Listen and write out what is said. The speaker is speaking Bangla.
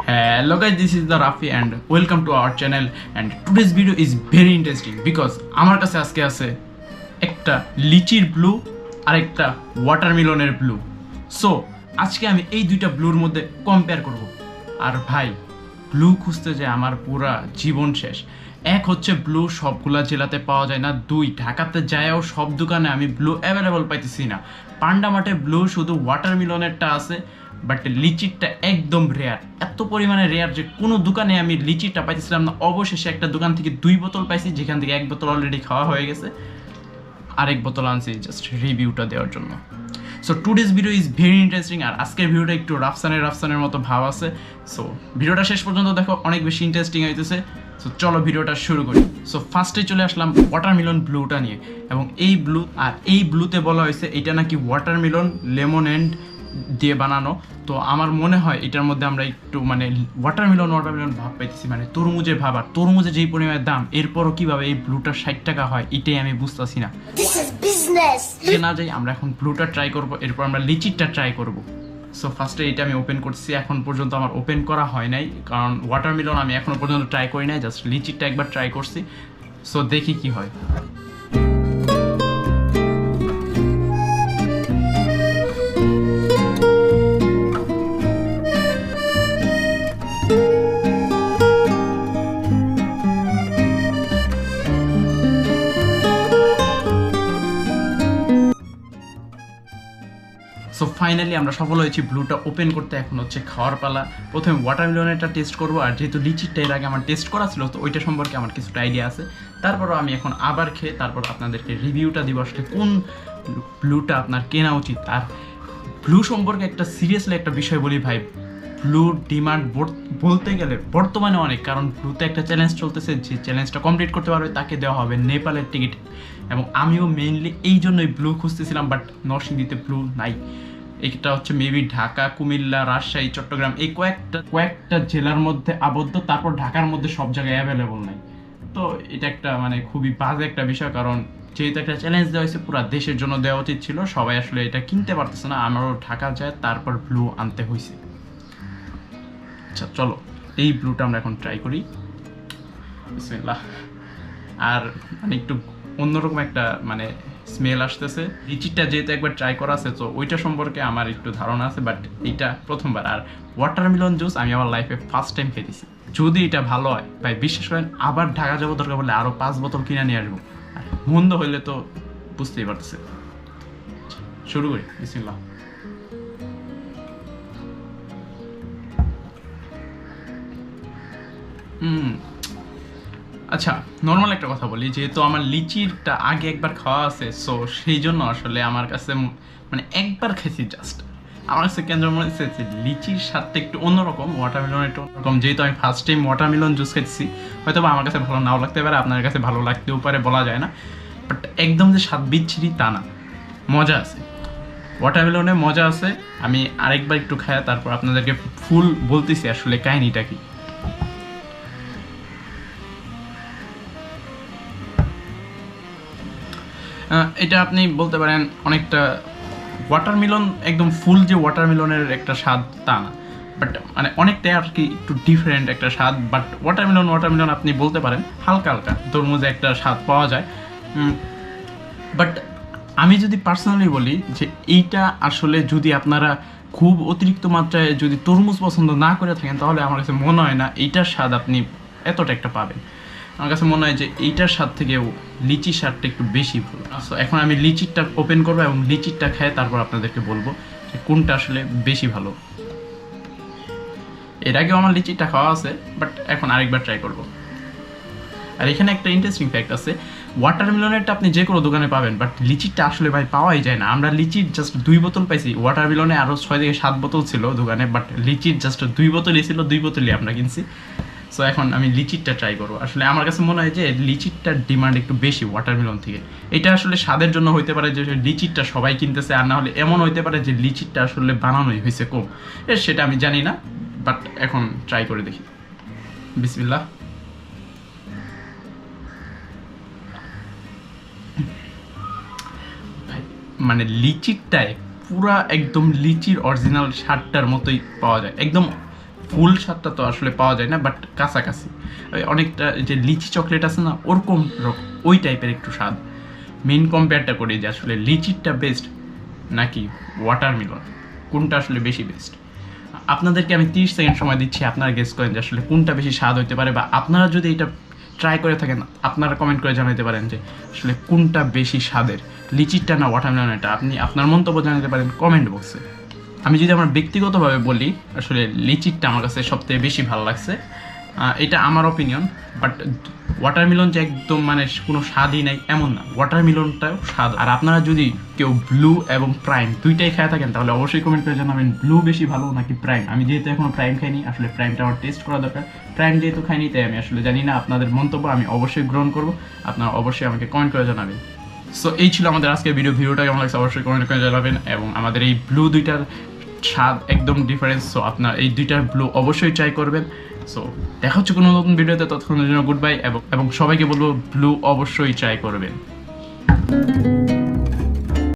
Hello guys, this is the Rafi and welcome to our channel, and today's video is very interesting because আমার কাছে আজকে আছে একটা লিচির ব্লু আর একটা ওয়াটারমেলনের ব্লু। সো আজকে আমি এই দুইটা ব্লুর মধ্যে কম্পেয়ার করব। আর ভাই, ব্লু খুঁজতে যে আমার পুরা জীবন শেষ। এক হচ্ছে ব্লু সবগুলা জেলাতে পাওয়া যায় না, দুই ঢাকাতে যায়ও সব দোকানে আমি ব্লু অ্যাভেলেবল পাইতেছি না। পান্ডা মাঠে ব্লু শুধু ওয়াটারমেলনেরটা আছে, বাট লিচিরটা একদম রেয়ার, এত পরিমাণে রেয়ার যে কোনো দোকানে আমি লিচিটা পাইতেছিলাম না। অবশেষে একটা দোকান থেকে 2 বোতল পাইছি, যেখান থেকে 1 বোতল অলরেডি খাওয়া হয়ে গেছে, আরেক বোতল আনছি জাস্ট রিভিউটা দেওয়ার জন্য। So today's video is very interesting, আর আজকের ভিডিওটা একটু রাফসানের মতো ভাব আছে। সো ভিডিওটা শেষ পর্যন্ত দেখো, অনেক বেশি ইন্টারেস্টিং হইতেছে। সো চলো ভিডিওটা শুরু করি। সো ফার্স্টে চলে আসলাম ওয়াটারমেলন ব্লুটা নিয়ে, এবং এই ব্লুতে বলা হয়েছে এটা নাকি ওয়াটারমেলন লেমন এন্ড দিয়ে বানানো। তো আমার মনে হয় এটার মধ্যে আমরা একটু মানে ওয়াটারমেলন ভাব পাইতেছি, মানে তরমুজের ভাব। আর তরমুজের যেই পরিমাণের দাম, এরপরও কিভাবে এই ব্লুটা 60 টাকা হয় এটাই আমি বুঝতেছি না। না যাই, আমরা এখন ব্লুটা ট্রাই করব, এরপর আমরা লিচিরটা ট্রাই করব। সো ফার্স্টে এটা আমি ওপেন করছি, এখন পর্যন্ত আমার ওপেন করা হয় নাই, কারণ ওয়াটারমেলন আমি এখনো পর্যন্ত ট্রাই করি নাই, জাস্ট লিচিরটা একবার ট্রাই করছি। সো দেখি কি হয়। সো ফাইনালি আমরা সফল হয়েছি ব্লুটা ওপেন করতে। এখন হচ্ছে খাওয়ার পালা। প্রথমে ওয়াটারমেলনেরটা টেস্ট করবো, আর যেহেতু লিচিরটা এর আগে আমার টেস্ট করা ছিল, তো ওইটা সম্পর্কে আমার কিছুটা আইডিয়া আছে। তারপরও আমি এখন আবার খেয়ে তারপর আপনাদেরকে রিভিউটা দিব, আসলে কোন ব্লুটা আপনার কেনা উচিত। আর ব্লু সম্পর্কে একটা সিরিয়াসলি একটা বিষয় বলি ভাই, ব্লুর ডিমান্ড বলতে গেলে বর্তমানে অনেক, কারণ ব্লুতে একটা চ্যালেঞ্জ চলতেছে, যে চ্যালেঞ্জটা কমপ্লিট করতে পারবে তাকে দেওয়া হবে নেপালের টিকিট। এবং আমিও মেইনলি এই জন্যই ব্লু খুঁজতেছিলাম, বাট নরসিংদীতে ব্লু নাই। এটা হচ্ছে মেবি ঢাকা, কুমিল্লা, রাজশাহী, চট্টগ্রাম, এই কয়েকটা জেলার মধ্যে আবদ্ধ, তারপর ঢাকার মধ্যে সব জায়গায় অ্যাভেলেবল নাই। তো এটা একটা মানে খুবই বাজে একটা বিষয়, কারণ যেহেতু একটা চ্যালেঞ্জ দেওয়া হয়েছে, পুরো দেশের জন্য দেওয়া উচিত ছিল, সবাই আসলে এটা কিনতে পারতেছে না। আমারও ঢাকা যায়, তারপর ব্লু আনতে হয়েছে। আচ্ছা চলো, এই ব্লুটা আমরা এখন ট্রাই করি। বিসমিল্লাহ। আর মানে একটু অন্যরকম একটা মানে স্মেল আসতেছে। লিচিটা যেহেতু একবার ট্রাই করা আছে, তো ওইটা সম্পর্কে আমার একটু ধারণা আছে, বাট এইটা প্রথমবার। আর ওয়াটারমেলন জুস আমি আমার লাইফে ফার্স্ট টাইম খেতেছি। যদি এটা ভালো হয় ভাই, বিশ্বাস করেন আবার ঢাকা যাবো, দরকার বলে আরও 5 বোতল কিনে নিয়ে আসবো। আর মন্দ হইলে তো বুঝতেই পারতেছে। শুরু করি, বিসমিল্লাহ। আচ্ছা, নর্মাল একটা কথা বলি, যেহেতু আমার লিচিরটা আগে একবার খাওয়া আছে, সো সেই জন্য আসলে আমার কাছে মানে একবার খেয়েছি জাস্ট, আমার কাছে কেন মনে হচ্ছে যে লিচির স্বাদটা একটু অন্যরকম, ওয়াটারমেলন একটু অন্যরকম। যেহেতু আমি ফার্স্ট টাইম ওয়াটারমেলন জুস খেয়েছি, হয়তো বা আমার কাছে ভালো নাও লাগতে পারে, আপনার কাছে ভালো লাগতেও পারে, বলা যায় না। বাট একদম যে স্বাদ বিচ্ছিরি তা না, মজা আছে, ওয়াটারমেলনে মজা আছে। আমি আরেকবার একটু খাই, তারপর আপনাদেরকে ফুল বলতেছি আসলে কাহিনিটা কি। এটা আপনি বলতে পারেন অনেকটা ওয়াটারমেলন, একদম ফুল যে ওয়াটারমেলনের একটা স্বাদ তা না, বাট মানে অনেকটাই আর কি একটু ডিফারেন্ট একটা স্বাদ। বাট ওয়াটারমেলন আপনি বলতে পারেন হালকা হালকা তরমুজে একটা স্বাদ পাওয়া যায়। বাট আমি যদি পার্সোনালি বলি যে এইটা আসলে যদি আপনারা খুব অতিরিক্ত মাত্রায় যদি তরমুজ পছন্দ না করে থাকেন, তাহলে আমার কাছে মনে হয় না এইটার স্বাদ আপনি এতটা একটা পাবেন। আমার কাছে মনে হয় যে এইটার স্বাদ থেকেও লিচির স্বাদটা একটু বেশি ভালো। সো এখন আমি লিচিরটা ওপেন করবো এবং লিচিরটা খেয়ে তারপর আপনাদেরকে বলবো যে কোনটা আসলে বেশি ভালো। এর আগেও আমার লিচিরটা খাওয়া আছে, বাট এখন আরেকবার ট্রাই করবো। আর এখানে একটা ইন্টারেস্টিং ফ্যাক্ট আছে, ওয়াটারমেলনেরটা আপনি যে কোনো দোকানে পাবেন, বাট লিচিরটা আসলে ভাই পাওয়াই যায় না। আমরা লিচির জাস্ট 2 বোতল পাইছি, ওয়াটারমেলনে আরও 6 থেকে 7 বোতল ছিল দোকানে, বাট লিচির জাস্ট 2 বোতলই ছিল, 2 বোতলই আমরা কিনছি। সো এখন আমি লিচিরটা ট্রাই করবো। আসলে আমার কাছে মনে হয় যে লিচিরটার ডিমান্ড একটু বেশি ওয়াটারমেলন থেকে। এটা আসলে স্বাদের জন্য হইতে পারে যে লিচিরটা সবাই কিনতেছে, আর না হলে এমন হইতে পারে যে লিচিরটা আসলে বানানোই হয়েছে কম, সেটা আমি জানি না। বাট এখন ট্রাই করে দেখি, বিসমিল্লাহ। মানে লিচিরটায় পুরা একদম লিচির অরিজিনাল স্বাদটার মতোই পাওয়া যায়, একদম ফুল স্বাদটা তো আসলে পাওয়া যায় না, বাট কাছাকাছি অনেকটা যে লিচি চকলেট আছে না, ওরকম ওই টাইপের একটু স্বাদ। মেইন কম্পেয়ারটা করি যে আসলে লিচিরটা বেস্ট নাকি ওয়াটারমেলন, কোনটা আসলে বেশি বেস্ট। আপনাদেরকে আমি 30 সেকেন্ড সময় দিচ্ছি, আপনারা গেস করেন যে আসলে কোনটা বেশি স্বাদ হতে পারে, বা আপনারা যদি এটা ট্রাই করে থাকেন আপনারা কমেন্ট করে জানাতে পারেন যে আসলে কোনটা বেশি স্বাদের, লিচিরটা না ওয়াটারমেলনটা। আপনি আপনার মন্তব্য জানাতে পারেন কমেন্ট বক্সে। আমি যদি আমার ব্যক্তিগতভাবে বলি, আসলে লিচিরটা আমার কাছে সবথেকে বেশি ভালো লাগছে, এটা আমার অপিনিয়ন। বাট ওয়াটারমেলন যে একদম মানে কোনো স্বাদই নাই এমন না, ওয়াটারমেলনটাও স্বাদ। আর আপনারা যদি কেউ ব্লু এবং প্রাইম দুইটাই খেয়ে থাকেন তাহলে অবশ্যই কমেন্ট করে জানাবেন ব্লু বেশি ভালো নাকি প্রাইম। আমি যেহেতু এখনো প্রাইম খাইনি, আসলে প্রাইমটা আমার টেস্ট করা দরকার। প্রাইম যেহেতু খাইনি তাই আমি আসলে জানি না, আপনাদের মন্তব্য আমি অবশ্যই গ্রহণ করবো, আপনারা অবশ্যই আমাকে কমেন্ট করে জানাবেন। সো এই ছিল আমাদের আজকের ভিডিওটা কেমন লাগছে অবশ্যই কমেন্ট করে জানাবেন। এবং আমাদের এই ব্লু দুইটার স্বাদ একদম ডিফারেন্স, সো আপনার এই দুইটার ব্লু অবশ্যই ট্রাই করবেন। সো দেখা হচ্ছে কোনো নতুন ভিডিওতে, ততক্ষণের জন্য গুড বাই। এবং সবাইকে বলবো ব্লু অবশ্যই ট্রাই করবেন।